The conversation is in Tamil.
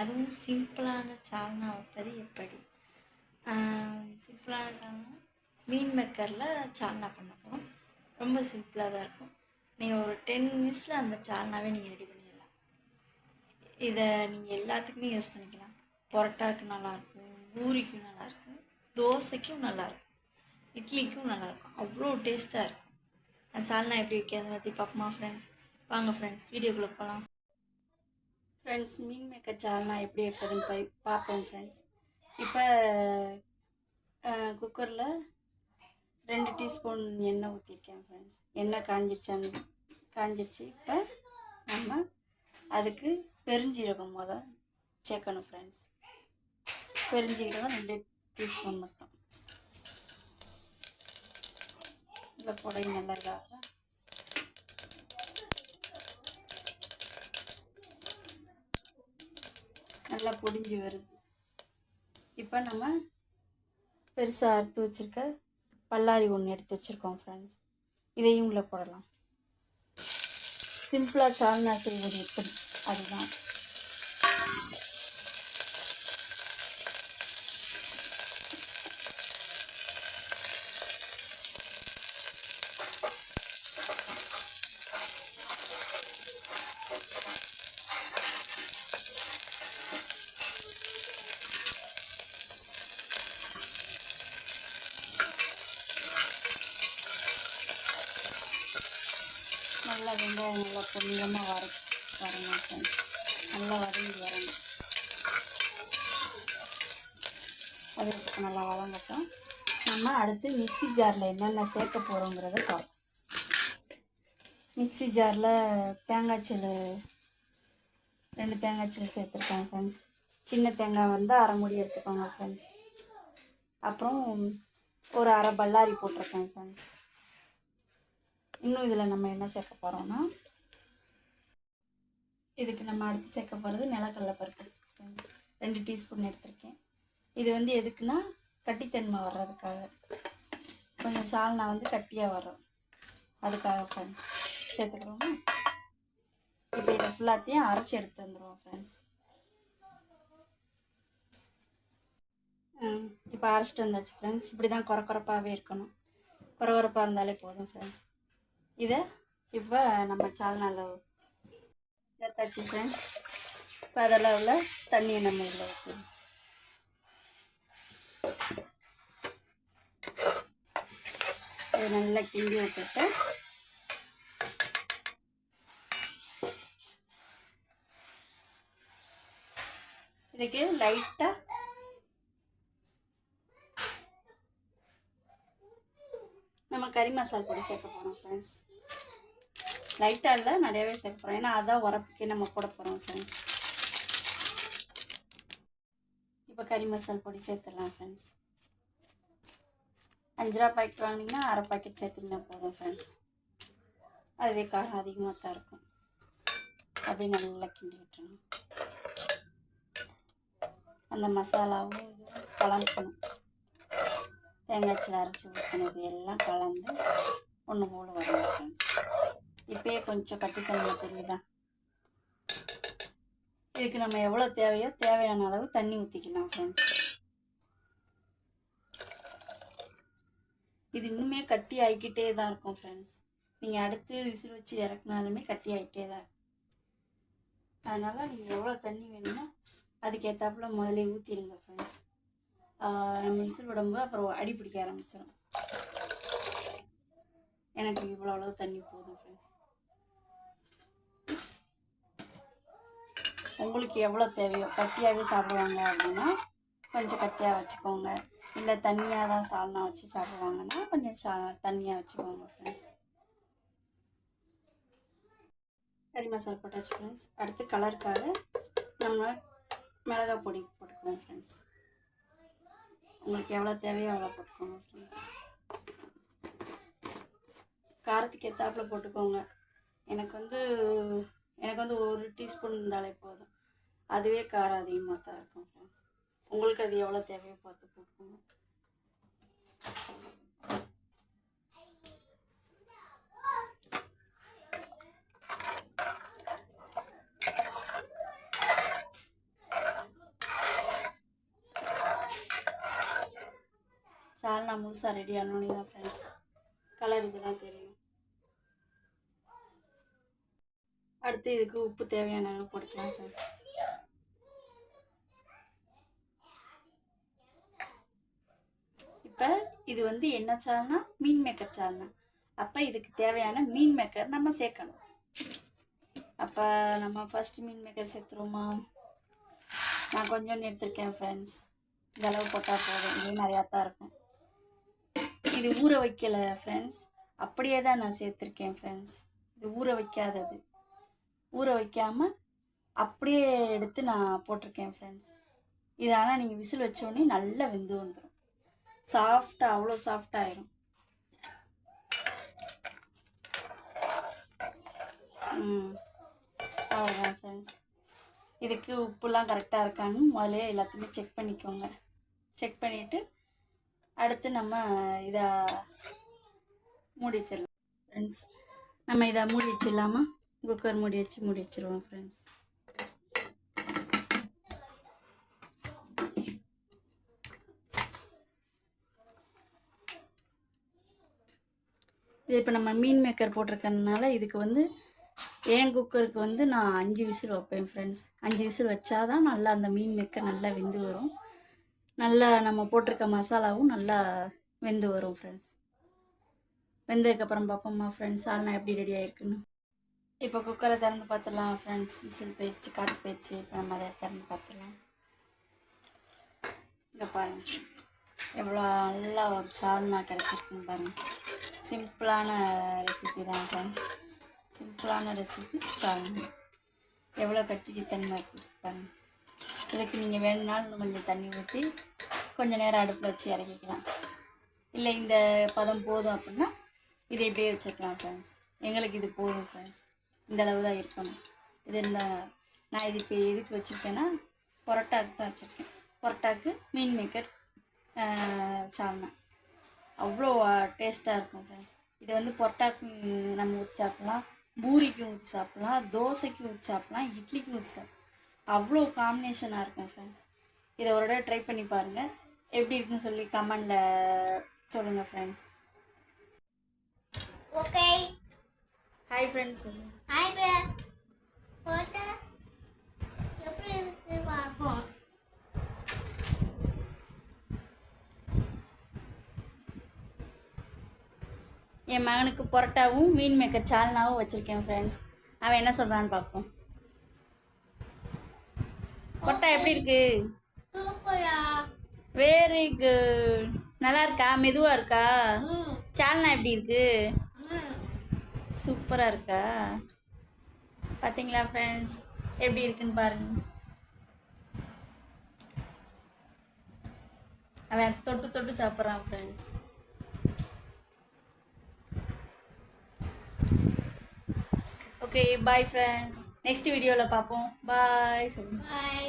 அதுவும் சிம்பிளான சால்னா வைப்பது எப்படி? சிம்பிளான சால்னா மீன் மேக்கரில் சால்னா பண்ண போகிறோம். ரொம்ப சிம்பிளாக தான் இருக்கும். நீங்கள் ஒரு 10 மினிட்ஸில் அந்த சால்னாவே நீங்கள் ரெடி பண்ணிடலாம். இதை நீங்கள் எல்லாத்துக்குமே யூஸ் பண்ணிக்கலாம். பரோட்டாவுக்கு நல்லாயிருக்கும், பூரிக்கும் நல்லாயிருக்கும், தோசைக்கும் நல்லாயிருக்கும், இட்லிக்கும் நல்லாயிருக்கும். அவ்வளோ டேஸ்ட்டாக இருக்கும். அந்த சால்னா எப்படி வைக்கிறத பற்றி பார்ப்போமா ஃப்ரெண்ட்ஸ்? வாங்க ஃப்ரெண்ட்ஸ், வீடியோக்குள்ளே போகலாம். ஃப்ரெண்ட்ஸ், மீன் மேக்கர் சால்னா எப்படி வைப்பதுன்னு பார்ப்போம் ஃப்ரெண்ட்ஸ். இப்போ குக்கரில் 2 டீஸ்பூன் எண்ணெய் ஊற்றிருக்கேன் ஃப்ரெண்ட்ஸ். எண்ணெய் காஞ்சிருச்சு. இப்போ நம்ம அதுக்கு பெருஞ்சீரகம் சேர்க்கணும் ஃப்ரெண்ட்ஸ். பெருஞ்சீரகம் 2 டீஸ்பூன் மட்டும். இல்லை புடை நல்லதாக நல்லா பொடிஞ்சு வருது. இப்போ நம்ம பெருசாக அறுத்து வச்சுருக்க பல்லாரி ஒன்று எடுத்து வச்சுருக்கோம் ஃப்ரெண்ட்ஸ். இதையும் உள்ள போடலாம். சிம்பிளாக சால்னா செய்வது எப்படி அதுதான். நல்லா வெங்காயம் நல்லா பொன்னிறமாக வரணும் ஃப்ரெண்ட்ஸ். நல்லா வதங்கி வரணும். அது நல்லா வதங்கட்டும். நம்ம அடுத்து மிக்ஸி ஜாரில் என்னென்ன சேர்க்க போகிறோங்கிறத பார்ப்போம். மிக்ஸி ஜாரில் தேங்காய்ச்சல் 2 தேங்காய்ச்சல் சேர்த்துருக்கேன் ஃப்ரெண்ட்ஸ். சின்ன தேங்காய் வந்து அரை மூடி எடுத்துக்கோங்க ஃப்ரெண்ட்ஸ். அப்புறம் ஒரு அரை பல்லாரி போட்டிருக்கேன் ஃப்ரெண்ட்ஸ். இன்னும் இதில் நம்ம என்ன சேர்க்க போகிறோம்னா, இதுக்கு நம்ம அடுத்து சேர்க்க போகிறது நிலக்கடலை பருப்பு ஃப்ரெண்ட்ஸ். 2 டீஸ்பூன் எடுத்திருக்கேன். இது வந்து எதுக்குன்னா கட்டித்தன்மை வர்றதுக்காக, கொஞ்சம் சால்னா வந்து கட்டியாக வரும், அதுக்காக ஃப்ரெண்ட்ஸ் சேர்த்துக்கிறோம். இப்போ இதை ஃபுல்லாத்தையும் அரைச்சி எடுத்துகிட்டு வந்துடுவோம் ஃப்ரெண்ட்ஸ். இப்போ அரைச்சிட்டு வந்தாச்சு ஃப்ரெண்ட்ஸ். இப்படி தான் குறப்பாகவே இருக்கணும். குறப்பாக இருந்தாலே போதும் ஃப்ரெண்ட்ஸ். இதை இப்போ நம்ம சால்னாவில் சேர்த்தாச்சு ஃப்ரெண்ட்ஸ். இப்போ அதில் உள்ள தண்ணியை நம்ம இதில் ஊற்றணும். இதை நல்லா கிண்டி விட்டுட்டு இதுக்கு லைட்டாக நம்ம கறி மசாலா பொடி சேர்க்க போகிறோம் ஃப்ரெண்ட்ஸ். லைட்டாக இல்லை, நிறையவே சேர்க்க போகிறோம். ஏன்னா அதான் உரப்புக்கே நம்ம போட போகிறோம் ஃப்ரெண்ட்ஸ். இப்போ கறி மசாலா பொடி சேர்த்துடலாம் ஃப்ரெண்ட்ஸ். 5 ரூபா பாக்கெட் வாங்கினீங்கன்னா அரை பாக்கெட் சேர்த்திங்கன்னா போதும் ஃப்ரெண்ட்ஸ். அதுவே காரம் அதிகமாக தான் இருக்கும். அப்படியே நல்லா கிண்டி விட்டுருணும். அந்த மசாலாவும் கலந்துக்கணும். தேங்காய்ச்சில் அரைச்சி ஊற்றினது எல்லாம் கலந்து ஒன்று போல் வரணும் ஃப்ரெண்ட்ஸ். இப்போயே கொஞ்சம் கட்டித்தன்மை தெரியுதா? இதுக்கு நம்ம எவ்வளோ தேவையோ தேவையான அளவு தண்ணி ஊற்றிக்கலாம் ஃப்ரெண்ட்ஸ். இது இன்னுமே கட்டி ஆகிக்கிட்டே தான் இருக்கும் ஃப்ரெண்ட்ஸ். நீங்கள் அடுத்து விசில் வச்சு இறக்குனாலுமே கட்டி ஆகிட்டே தான் இருக்கும். அதனால் நீங்கள் எவ்வளோ தண்ணி வேணுமோ அதுக்கேற்றாப்புல முதலே ஊற்றிடுங்க ஃப்ரெண்ட்ஸ். நம்ம விசில் விடும்போது அப்புறம் அடி பிடிக்க ஆரம்பிச்சிடும். எனக்கு இவ்வளோ அளவு தண்ணி போதும் ஃப்ரெண்ட்ஸ். உங்களுக்கு எவ்வளோ தேவையோ, கட்டியாகவே சாப்பிடுவாங்க அப்படின்னா கொஞ்சம் கட்டியாக வச்சுக்கோங்க. இல்லை தண்ணியாக தான் சால்னா வச்சு சாப்பிடுவாங்கன்னா கொஞ்சம் தண்ணியாக வச்சுக்கோங்க ஃப்ரெண்ட்ஸ். கறி மசாலா போட்டாச்சு ஃப்ரெண்ட்ஸ். அடுத்து கலருக்காக நம்ம மிளகாய் பொடி போட்டுக்குவோம் ஃப்ரெண்ட்ஸ். உங்களுக்கு எவ்வளோ தேவையோ அவ்வளோ போட்டுக்கோங்க ஃப்ரெண்ட்ஸ். காரத்துக்கு ஏற்றாப்புல போட்டுக்கோங்க. எனக்கு வந்து 1 டீஸ்பூன் இருந்தாலே போதும். அதுவே காரம் அதிகமாக தான் இருக்கும் ஃப்ரெண்ட்ஸ். உங்களுக்கு அது எவ்வளோ தேவையோ பார்த்து போட்டுக்கோங்க. சால்னா முழுசாக ரெடி ஆனோன்னு தான் ஃப்ரெண்ட்ஸ் கலர் இதெல்லாம் தெரியும். அடுத்து இதுக்கு உப்பு தேவையான அளவு போட்டுக்கலாம் ஃப்ரெண்ட்ஸ். இப்போ இது வந்து என்ன சால்னா, மீன் மேக்கர் சால்னா. அப்போ இதுக்கு தேவையான மீன் மேக்கர் நம்ம சேர்க்கணும். அப்போ நம்ம ஃபஸ்ட்டு மீன் மேக்கர் சேர்த்துருவோமா? நான் கொஞ்சம் எடுத்துருக்கேன் ஃப்ரெண்ட்ஸ். இந்த அளவு போட்டால் போதும், இதே நிறையா தான் இருக்கும். இது ஊற வைக்கலை ஃப்ரெண்ட்ஸ், அப்படியே தான் நான் சேர்த்துருக்கேன் ஃப்ரெண்ட்ஸ். இது ஊற வைக்காதது, ஊற வைக்காமல் அப்படியே எடுத்து நான் போட்டிருக்கேன் ஃப்ரெண்ட்ஸ். இது ஆனால் நீங்கள் விசில் வச்சோடனே நல்லா வெந்து வந்துடும், சாஃப்டாக, அவ்வளோ சாஃப்டாகிடும். அவ்வளோதான் ஃப்ரெண்ட்ஸ். இதுக்கு உப்புலாம் கரெக்டாக இருக்கான்னு முதல்ல எல்லாத்தையுமே செக் பண்ணிக்கோங்க. செக் பண்ணிவிட்டு அடுத்து நம்ம இதை மூடி வச்சிடலாம் ஃப்ரெண்ட்ஸ். நம்ம இதை மூடி வச்சிடலாமா? குக்கர் மூடி வச்சு மூடி வச்சிருவோம் ஃப்ரெண்ட்ஸ். இது இப்போ நம்ம மீன் மேக்கர் போட்டிருக்கறதுனால இதுக்கு வந்து என் குக்கருக்கு வந்து நான் 5 விசில் வைப்பேன் ஃப்ரெண்ட்ஸ். 5 விசில் வச்சாதான் நல்லா அந்த மீன் மேக்கர் நல்லா வெந்து வரும், நல்லா நம்ம போட்டிருக்க மசாலாவும் நல்லா வெந்து வரும் ஃப்ரெண்ட்ஸ். வெந்ததுக்கப்புறம் பார்ப்போம்மா ஃப்ரெண்ட்ஸ் சால்னா எப்படி ரெடி ஆகிருக்குன்னு. இப்போ குக்கரை திறந்து பார்த்துடலாம் ஃப்ரெண்ட்ஸ். விசில் போயிடுச்சு, காற்று போயிடுச்சு. இப்போ நம்ம அதை திறந்து பார்த்துடலாம். இங்கே பாருங்கள் எவ்வளோ நல்லா ஒரு சால்னா கிடச்சிருக்குன்னு பாருங்கள். சிம்பிளான ரெசிபி தான் ஃப்ரெண்ட்ஸ், சிம்பிளான ரெசிபி சால்னா. எவ்வளோ கட்டிக்கு தண்ணி இருக்குது பாருங்கள். இதுக்கு நீங்கள் வேணும்னாலும் கொஞ்சம் தண்ணி ஊற்றி கொஞ்சம் நேரம் அடுப்பில் வச்சு இறக்கிக்கலாம். இல்லை இந்த பதம் போதும் அப்படின்னா இதை இப்படியே வச்சுக்கலாம் ஃப்ரெண்ட்ஸ். எங்களுக்கு இது போதும் ஃப்ரெண்ட்ஸ், இந்த அளவு தான் இருக்கணும். இது இருந்தால் நான் இது இப்போ எதுக்கு வச்சுருக்கேன்னா பரோட்டாவுக்கு தான் வச்சுருக்கேன். பரோட்டாவுக்கு மீன் மேக்கர் சால்னா அவ்வளோ டேஸ்ட்டாக இருக்கும் ஃப்ரெண்ட்ஸ். இதை வந்து பரோட்டாக்கு நம்ம ஊற்றி சாப்பிட்லாம், பூரிக்கும் ஊற்றி சாப்பிட்லாம், தோசைக்கும் ஊற்றி சாப்பிட்லாம், இட்லிக்கும் ஊற்றி சாப்பிட்லாம். அவ்வளோ காம்பினேஷனாக இருக்கும் ஃப்ரெண்ட்ஸ். இதை ஒரு தடவை ட்ரை பண்ணி பாருங்கள், எப்படி இருக்குன்னு சொல்லி கமெண்டில் சொல்லுங்கள் friends. Okay, hi friends. Hi friends. போட்டா எப்படி இருக்கு பார்ப்போம். என் மகனுக்கு பரோட்டாவும் மீன் மேக்கர் சால்னாவும் வச்சுருக்கேன் ஃப்ரெண்ட்ஸ். அவன் என்ன சொல்கிறான்னு பார்ப்போம். பரோட்டா எப்படி இருக்கு? சூப்பரா. Very good. நல்லா இருக்கா? மெதுவாக இருக்கா? சால்னா எப்படி இருக்கு? சூப்பராக இருக்கா? பார்த்தீங்களா ஃப்ரெண்ட்ஸ் எப்படி இருக்குன்னு பாருங்க. அவன் தொட்டு தொட்டு சாப்பிட்றான் friends. Okay bye friends, next வீடியோவில் பார்ப்போம். பாய் சொல்லுங்கள். பாய்.